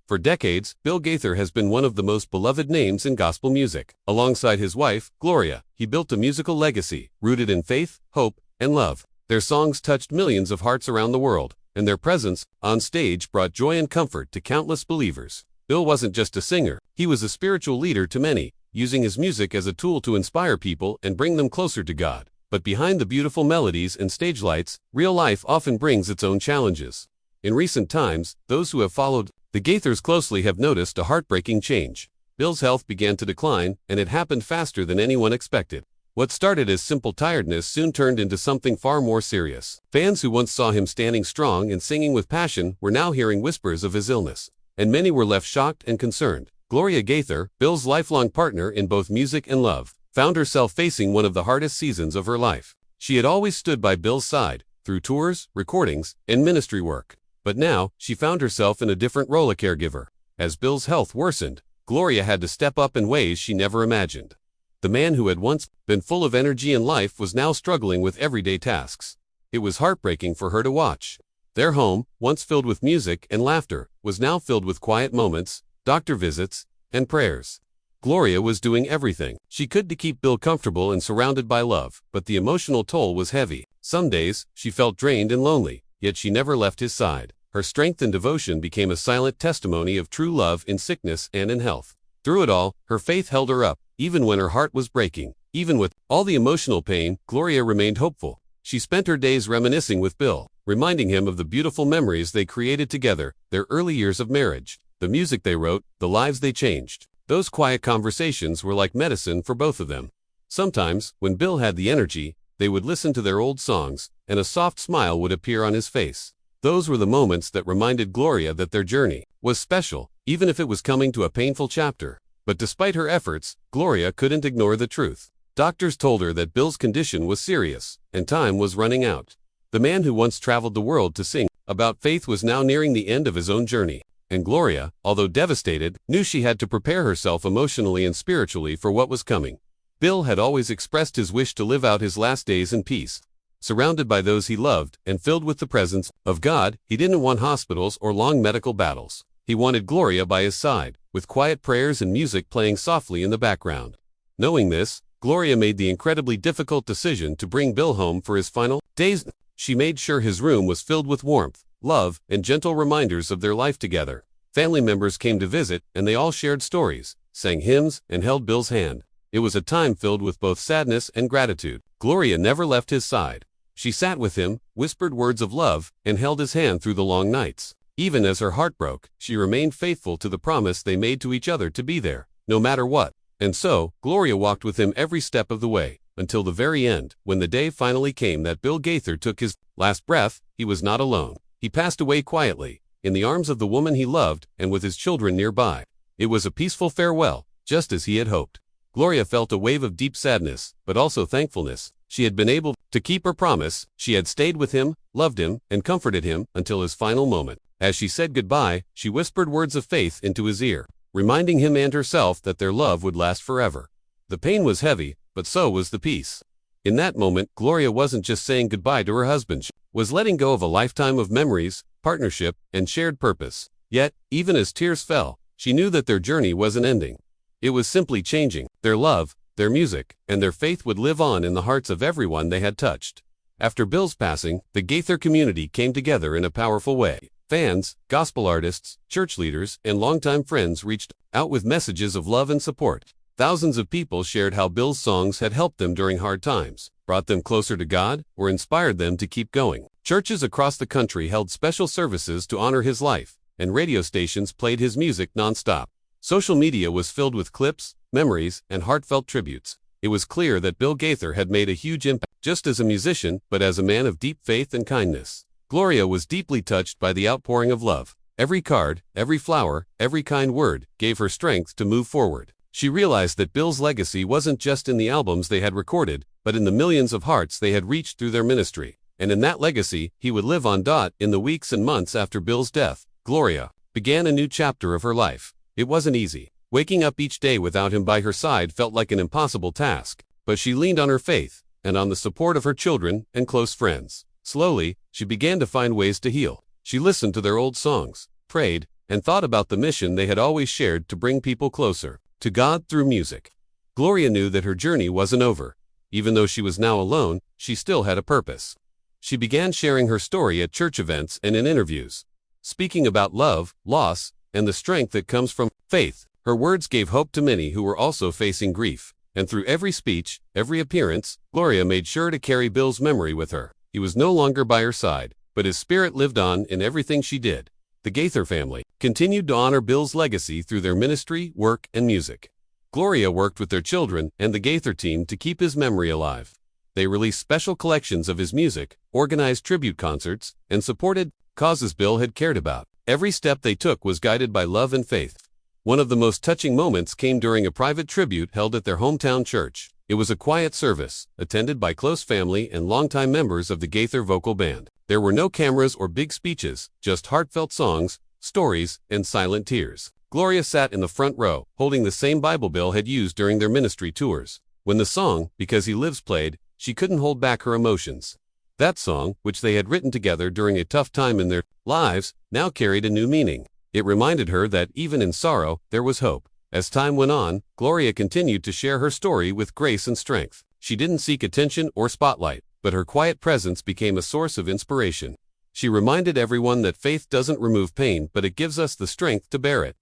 For decades, Bill Gaither has been one of the most beloved names in gospel music. Alongside his wife, Gloria, he built a musical legacy, rooted in faith, hope, and love. Their songs touched millions of hearts around the world, and their presence on stage brought joy and comfort to countless believers. Bill wasn't just a singer, he was a spiritual leader to many, using his music as a tool to inspire people and bring them closer to God. But behind the beautiful melodies and stage lights, real life often brings its own challenges. In recent times, those who have followed the Gaithers closely have noticed a heartbreaking change. Bill's health began to decline, and it happened faster than anyone expected. What started as simple tiredness soon turned into something far more serious. Fans who once saw him standing strong and singing with passion were now hearing whispers of his illness, and many were left shocked and concerned. Gloria Gaither, Bill's lifelong partner in both music and love, found herself facing one of the hardest seasons of her life. She had always stood by Bill's side, through tours, recordings, and ministry work. But now, she found herself in a different role, a caregiver. As Bill's health worsened, Gloria had to step up in ways she never imagined. The man who had once been full of energy and life was now struggling with everyday tasks. It was heartbreaking for her to watch. Their home, once filled with music and laughter, was now filled with quiet moments, doctor visits, and prayers. Gloria was doing everything she could to keep Bill comfortable and surrounded by love, but the emotional toll was heavy. Some days, she felt drained and lonely, yet she never left his side. Her strength and devotion became a silent testimony of true love in sickness and in health. Through it all, her faith held her up, even when her heart was breaking. Even with all the emotional pain, Gloria remained hopeful. She spent her days reminiscing with Bill, reminding him of the beautiful memories they created together, their early years of marriage, the music they wrote, the lives they changed. Those quiet conversations were like medicine for both of them. Sometimes, when Bill had the energy, they would listen to their old songs, and a soft smile would appear on his face. Those were the moments that reminded Gloria that their journey was special, even if it was coming to a painful chapter. But despite her efforts, Gloria couldn't ignore the truth. Doctors told her that Bill's condition was serious, and time was running out. The man who once traveled the world to sing about faith was now nearing the end of his own journey. And Gloria, although devastated, knew she had to prepare herself emotionally and spiritually for what was coming. Bill had always expressed his wish to live out his last days in peace, surrounded by those he loved and filled with the presence of God. He didn't want hospitals or long medical battles. He wanted Gloria by his side, with quiet prayers and music playing softly in the background. Knowing this, Gloria made the incredibly difficult decision to bring Bill home for his final days. She made sure his room was filled with warmth, love, and gentle reminders of their life together. Family members came to visit, and they all shared stories, sang hymns, and held Bill's hand. It was a time filled with both sadness and gratitude. Gloria never left his side. She sat with him, whispered words of love, and held his hand through the long nights. Even as her heart broke, she remained faithful to the promise they made to each other to be there, no matter what. And so, Gloria walked with him every step of the way, until the very end. When the day finally came that Bill Gaither took his last breath, he was not alone. He passed away quietly, in the arms of the woman he loved, and with his children nearby. It was a peaceful farewell, just as he had hoped. Gloria felt a wave of deep sadness, but also thankfulness. She had been able to keep her promise. She had stayed with him, loved him, and comforted him until his final moment. As she said goodbye, she whispered words of faith into his ear, reminding him and herself that their love would last forever. The pain was heavy, but so was the peace. In that moment, Gloria wasn't just saying goodbye to her husband. She was letting go of a lifetime of memories, partnership, and shared purpose. Yet, even as tears fell, she knew that their journey wasn't ending. It was simply changing. Their love, their music, and their faith would live on in the hearts of everyone they had touched. After Bill's passing, the Gaither community came together in a powerful way. Fans, gospel artists, church leaders, and longtime friends reached out with messages of love and support. Thousands of people shared how Bill's songs had helped them during hard times, brought them closer to God, or inspired them to keep going. Churches across the country held special services to honor his life, and radio stations played his music nonstop. Social media was filled with clips, memories, and heartfelt tributes. It was clear that Bill Gaither had made a huge impact, just as a musician, but as a man of deep faith and kindness. Gloria was deeply touched by the outpouring of love. Every card, every flower, every kind word gave her strength to move forward. She realized that Bill's legacy wasn't just in the albums they had recorded, but in the millions of hearts they had reached through their ministry. And in that legacy, he would live on. In the weeks and months after Bill's death, Gloria began a new chapter of her life. It wasn't easy. Waking up each day without him by her side felt like an impossible task, but she leaned on her faith, and on the support of her children and close friends. Slowly, she began to find ways to heal. She listened to their old songs, prayed, and thought about the mission they had always shared to bring people closer to God through music. Gloria knew that her journey wasn't over. Even though she was now alone, she still had a purpose. She began sharing her story at church events and in interviews, speaking about love, loss, and the strength that comes from faith. Her words gave hope to many who were also facing grief, and through every speech, every appearance, Gloria made sure to carry Bill's memory with her. He was no longer by her side, but his spirit lived on in everything she did. The Gaither family continued to honor Bill's legacy through their ministry, work, and music. Gloria worked with their children and the Gaither team to keep his memory alive. They released special collections of his music, organized tribute concerts, and supported causes Bill had cared about. Every step they took was guided by love and faith. One of the most touching moments came during a private tribute held at their hometown church. It was a quiet service, attended by close family and longtime members of the Gaither vocal band. There were no cameras or big speeches, just heartfelt songs, stories, and silent tears. Gloria sat in the front row, holding the same Bible Bill had used during their ministry tours. When the song, Because He Lives, played, she couldn't hold back her emotions. That song, which they had written together during a tough time in their lives, now carried a new meaning. It reminded her that even in sorrow, there was hope. As time went on, Gloria continued to share her story with grace and strength. She didn't seek attention or spotlight, but her quiet presence became a source of inspiration. She reminded everyone that faith doesn't remove pain, but it gives us the strength to bear it.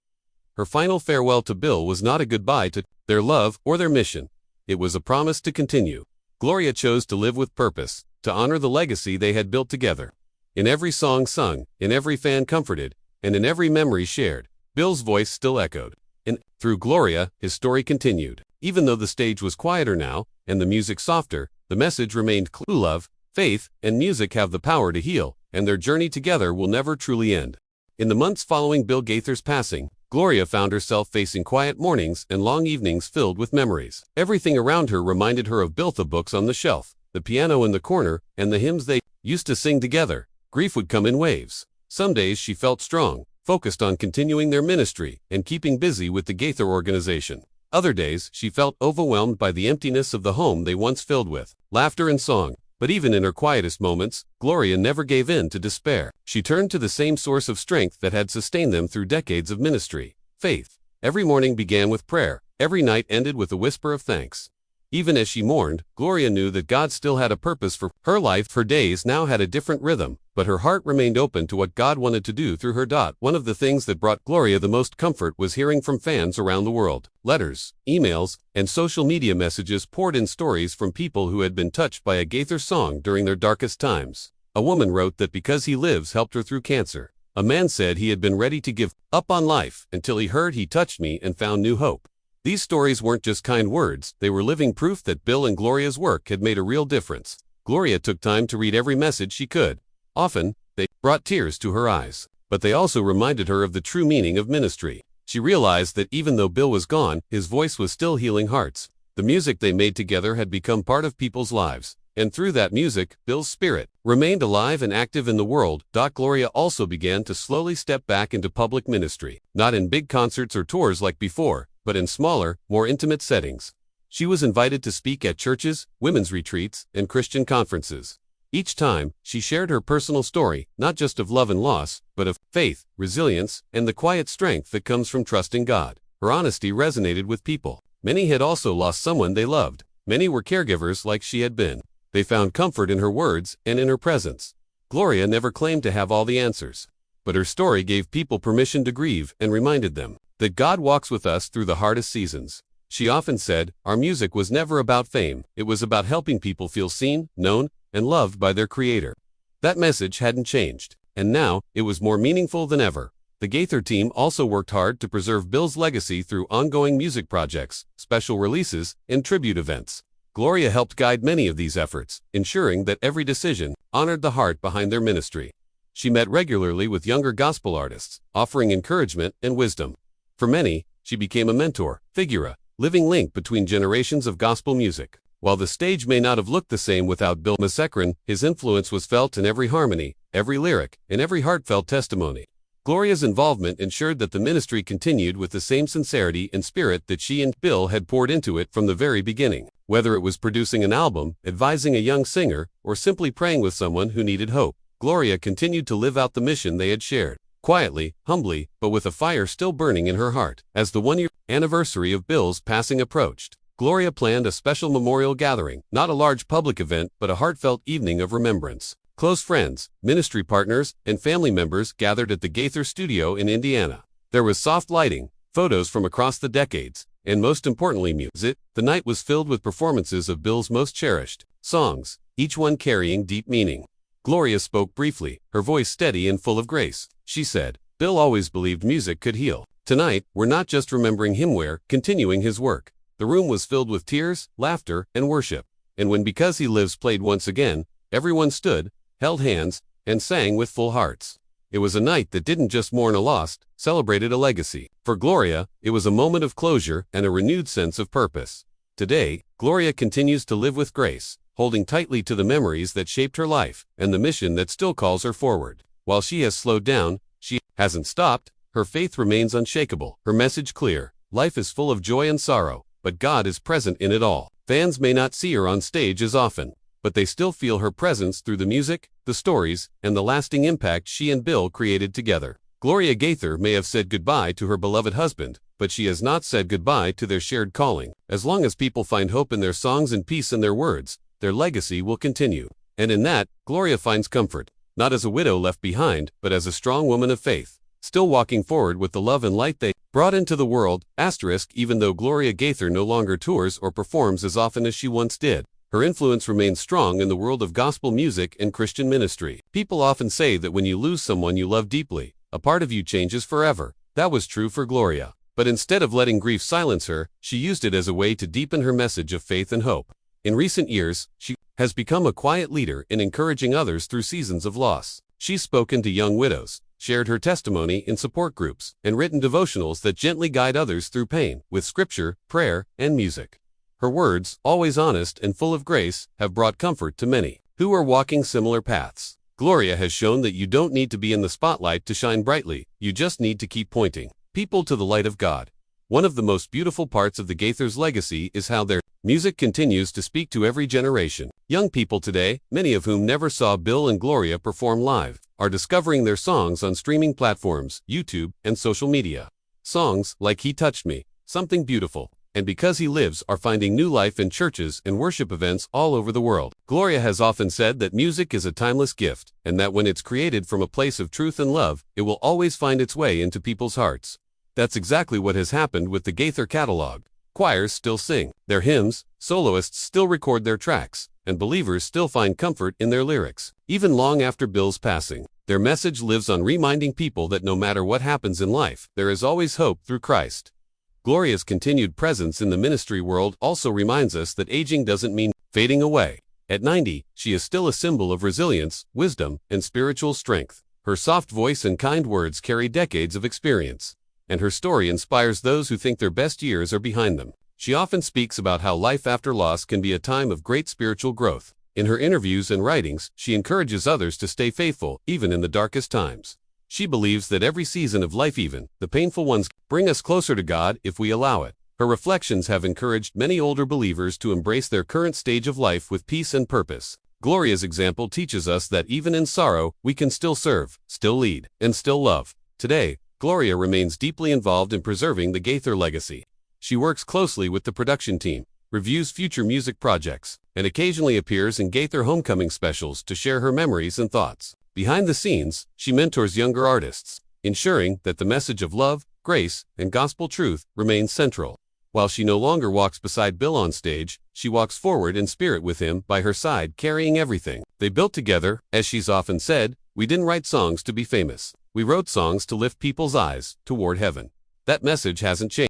Her final farewell to Bill was not a goodbye to their love or their mission. It was a promise to continue. Gloria chose to live with purpose, to honor the legacy they had built together. In every song sung, in every fan comforted, and in every memory shared, Bill's voice still echoed. And through Gloria, his story continued. Even though the stage was quieter now, and the music softer, the message remained clear. Love, faith, and music have the power to heal, and their journey together will never truly end. In the months following Bill Gaither's passing, Gloria found herself facing quiet mornings and long evenings filled with memories. Everything around her reminded her of Bill, the books on the shelf, the piano in the corner, and the hymns they used to sing together. Grief would come in waves. Some days she felt strong, focused on continuing their ministry and keeping busy with the Gaither organization. Other days she felt overwhelmed by the emptiness of the home they once filled with laughter and song. But even in her quietest moments, Gloria never gave in to despair. She turned to the same source of strength that had sustained them through decades of ministry: faith. Every morning began with prayer. Every night ended with a whisper of thanks. Even as she mourned, Gloria knew that God still had a purpose for her life. Her days now had a different rhythm, but her heart remained open to what God wanted to do through her. One of the things that brought Gloria the most comfort was hearing from fans around the world. Letters, emails, and social media messages poured in stories from people who had been touched by a Gaither song during their darkest times. A woman wrote that Because He Lives helped her through cancer. A man said he had been ready to give up on life until he heard He Touched Me and found new hope. These stories weren't just kind words, they were living proof that Bill and Gloria's work had made a real difference. Gloria took time to read every message she could. Often, they brought tears to her eyes, but they also reminded her of the true meaning of ministry. She realized that even though Bill was gone, his voice was still healing hearts. The music they made together had become part of people's lives, and through that music, Bill's spirit remained alive and active in the world. Gloria also began to slowly step back into public ministry, not in big concerts or tours like before, but in smaller, more intimate settings. She was invited to speak at churches, women's retreats, and Christian conferences. Each time, she shared her personal story, not just of love and loss, but of faith, resilience, and the quiet strength that comes from trusting God. Her honesty resonated with people. Many had also lost someone they loved. Many were caregivers like she had been. They found comfort in her words and in her presence. Gloria never claimed to have all the answers, but her story gave people permission to grieve and reminded them that God walks with us through the hardest seasons. She often said, "Our music was never about fame, it was about helping people feel seen, known, and loved by their Creator." That message hadn't changed, and now, it was more meaningful than ever. The Gaither team also worked hard to preserve Bill's legacy through ongoing music projects, special releases, and tribute events. Gloria helped guide many of these efforts, ensuring that every decision honored the heart behind their ministry. She met regularly with younger gospel artists, offering encouragement and wisdom. For many, she became a mentor, figure, living link between generations of gospel music. While the stage may not have looked the same without Bill Massekran, his influence was felt in every harmony, every lyric, and every heartfelt testimony. Gloria's involvement ensured that the ministry continued with the same sincerity and spirit that she and Bill had poured into it from the very beginning. Whether it was producing an album, advising a young singer, or simply praying with someone who needed hope, Gloria continued to live out the mission they had shared. quietly, humbly, but with a fire still burning in her heart. As the one-year anniversary of Bill's passing approached, Gloria planned a special memorial gathering, not a large public event, but a heartfelt evening of remembrance. Close friends, ministry partners, and family members gathered at the Gaither studio in Indiana. There was soft lighting, photos from across the decades, and most importantly music. The night was filled with performances of Bill's most cherished songs, each one carrying deep meaning. Gloria spoke briefly, her voice steady and full of grace. She said, "Bill always believed music could heal. Tonight, we're not just remembering him, we're continuing his work." The room was filled with tears, laughter, and worship. And when Because He Lives played once again, everyone stood, held hands, and sang with full hearts. It was a night that didn't just mourn a loss, celebrated a legacy. For Gloria, it was a moment of closure and a renewed sense of purpose. Today, Gloria continues to live with grace, holding tightly to the memories that shaped her life and the mission that still calls her forward. While she has slowed down, she hasn't stopped. Her faith remains unshakable, her message clear. Life is full of joy and sorrow, but God is present in it all. Fans may not see her on stage as often, but they still feel her presence through the music, the stories, and the lasting impact she and Bill created together. Gloria Gaither may have said goodbye to her beloved husband, but she has not said goodbye to their shared calling. As long as people find hope in their songs and peace in their words, their legacy will continue. And in that, Gloria finds comfort, not as a widow left behind, but as a strong woman of faith, still walking forward with the love and light they brought into the world. Even though Gloria Gaither no longer tours or performs as often as she once did, her influence remains strong in the world of gospel music and Christian ministry. People often say that when you lose someone you love deeply, a part of you changes forever. That was true for Gloria. But instead of letting grief silence her, she used it as a way to deepen her message of faith and hope. In recent years, she has become a quiet leader in encouraging others through seasons of loss. She's spoken to young widows, shared her testimony in support groups, and written devotionals that gently guide others through pain, with scripture, prayer, and music. Her words, always honest and full of grace, have brought comfort to many who are walking similar paths. Gloria has shown that you don't need to be in the spotlight to shine brightly, you just need to keep pointing people to the light of God. One of the most beautiful parts of the Gaithers' legacy is how their music continues to speak to every generation. Young people today, many of whom never saw Bill and Gloria perform live, are discovering their songs on streaming platforms, YouTube, and social media. Songs like He Touched Me, Something Beautiful, and Because He Lives are finding new life in churches and worship events all over the world. Gloria has often said that music is a timeless gift, and that when it's created from a place of truth and love, it will always find its way into people's hearts. That's exactly what has happened with the Gaither catalog. Choirs still sing their hymns, soloists still record their tracks, and believers still find comfort in their lyrics. Even long after Bill's passing, their message lives on, reminding people that no matter what happens in life, there is always hope through Christ. Gloria's continued presence in the ministry world also reminds us that aging doesn't mean fading away. At 90, she is still a symbol of resilience, wisdom, and spiritual strength. Her soft voice and kind words carry decades of experience, and her story inspires those who think their best years are behind them. She often speaks about how life after loss can be a time of great spiritual growth. In her interviews and writings, she encourages others to stay faithful, even in the darkest times. She believes that every season of life, even the painful ones, bring us closer to God if we allow it. Her reflections have encouraged many older believers to embrace their current stage of life with peace and purpose. Gloria's example teaches us that even in sorrow, we can still serve, still lead, and still love. Today, Gloria remains deeply involved in preserving the Gaither legacy. She works closely with the production team, reviews future music projects, and occasionally appears in Gaither homecoming specials to share her memories and thoughts. Behind the scenes, she mentors younger artists, ensuring that the message of love, grace, and gospel truth remains central. While she no longer walks beside Bill on stage, she walks forward in spirit with him by her side, carrying everything they built together. As she's often said, "We didn't write songs to be famous. We wrote songs to lift people's eyes toward heaven." That message hasn't changed.